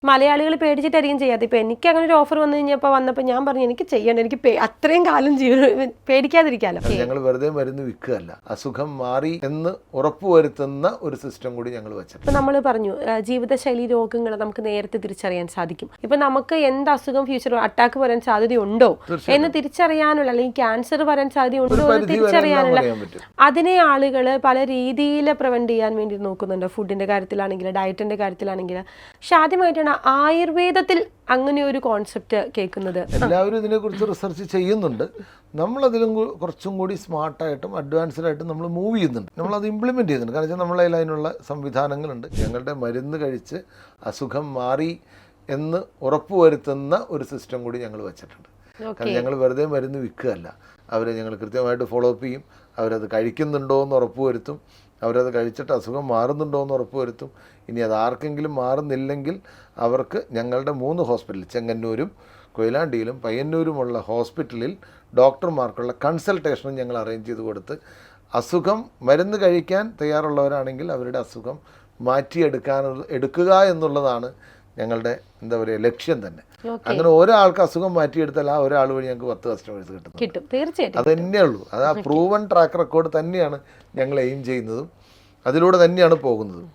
മലയാളികൾ പേടിച്ചിട്ടായിരിക്കും ചെയ്യാതെ. ഇപ്പം എനിക്ക് അങ്ങനെ ഒരു ഓഫർ വന്നപ്പോൾ ഞാൻ പറഞ്ഞു എനിക്ക് ചെയ്യണം, എനിക്ക് അത്രയും കാലം പേടിക്കാതിരിക്കാമല്ലോ. ഞങ്ങൾ വെറുതെ മരുന്ന് വിൽക്കുകയല്ല, അസുഖം മാറി എന്ന് ഉറപ്പുവരുത്തുന്ന ഒരു സിസ്റ്റം കൂടി ഞങ്ങൾ വെച്ചിട്ടുണ്ട്. ഇപ്പം നമ്മൾ പറഞ്ഞു ജീവിതശൈലി രോഗങ്ങൾ നമുക്ക് നേരത്തെ തിരിച്ചറിയാൻ സാധിക്കും. ഇപ്പം നമുക്ക് എന്ത് അസുഖം ഫ്യൂച്ചർ അറ്റാക്ക് വരാൻ സാധ്യതയുണ്ടോ എന്ന് തിരിച്ചറിയാനുള്ള, അല്ലെങ്കിൽ ക്യാൻസർ വരാൻ സാധ്യതയുണ്ടോ എന്ന് തിരിച്ചറിയാനുള്ള അതിനെ ആളുകൾ പല രീതിയിൽ പ്രിവെന്റ് ചെയ്യാൻ വേണ്ടി നോക്കുന്നുണ്ട്. ഫുഡിന്റെ കാര്യത്തിലാണെങ്കിൽ, ഡയറ്റിന്റെ കാര്യത്തിലാണെങ്കിൽ. പക്ഷെ ആദ്യമായിട്ടാണ് ആയുർവേദത്തിൽ അങ്ങനെ ഒരു കോൺസെപ്റ്റ് കേൾക്കുന്നത്. എല്ലാവരും ഇതിനെക്കുറിച്ച് റിസർച്ച് ചെയ്യുന്നുണ്ട്. നമ്മളതിലും കുറച്ചും കൂടി സ്മാർട്ടായിട്ടും അഡ്വാൻസ്ഡ് ആയിട്ടും നമ്മൾ മൂവ് ചെയ്യുന്നുണ്ട്, നമ്മളത് ഇംപ്ലിമെൻറ്റ് ചെയ്യുന്നുണ്ട്. കാരണം വെച്ചാൽ നമ്മളതിൽ അതിനുള്ള സംവിധാനങ്ങളുണ്ട്. ഞങ്ങളുടെ മരുന്ന് കഴിച്ച് അസുഖം മാറി എന്ന് ഉറപ്പുവരുത്തുന്ന ഒരു സിസ്റ്റം കൂടി ഞങ്ങൾ വെച്ചിട്ടുണ്ട്. കാരണം ഞങ്ങൾ വെറുതെ മരുന്ന് വിൽക്കുകയല്ല, അവരെ ഞങ്ങൾ കൃത്യമായിട്ട് ഫോളോ അപ്പ് ചെയ്യും. അവരത് കഴിക്കുന്നുണ്ടോ എന്ന് ഉറപ്പുവരുത്തും, അവരത് കഴിച്ചിട്ട് അസുഖം മാറുന്നുണ്ടോ എന്ന് ഉറപ്പുവരുത്തും. ഇനി അത് ആർക്കെങ്കിലും മാറുന്നില്ലെങ്കിൽ അവർക്ക് ഞങ്ങളുടെ 3 ഹോസ്പിറ്റൽ, ചെങ്ങന്നൂരും കൊയിലാണ്ടിയിലും പയ്യന്നൂരുമുള്ള ഹോസ്പിറ്റലിൽ ഡോക്ടർമാർക്കുള്ള കൺസൾട്ടേഷനും ഞങ്ങൾ അറേഞ്ച് ചെയ്ത് കൊടുത്ത് അസുഖം മരുന്ന് കഴിക്കാൻ തയ്യാറുള്ളവരാണെങ്കിൽ അവരുടെ അസുഖം എടുക്കുക എന്നുള്ളതാണ് ഞങ്ങളുടെ ലക്ഷ്യം തന്നെ. അങ്ങനെ ഒരാൾക്ക് അസുഖം മാറ്റിയെടുത്താൽ ആ ഒരാൾ വഴി ഞങ്ങൾക്ക് 10 കസ്റ്റമേഴ്സ് കിട്ടും. തീർച്ചയായിട്ടും അത് തന്നെയുള്ളൂ. അത് ആ പ്രൂവൻ ട്രാക്ക് റെക്കോർഡ് തന്നെയാണ് ഞങ്ങൾ എയിം ചെയ്യുന്നതും അതിലൂടെ തന്നെയാണ് പോകുന്നതും.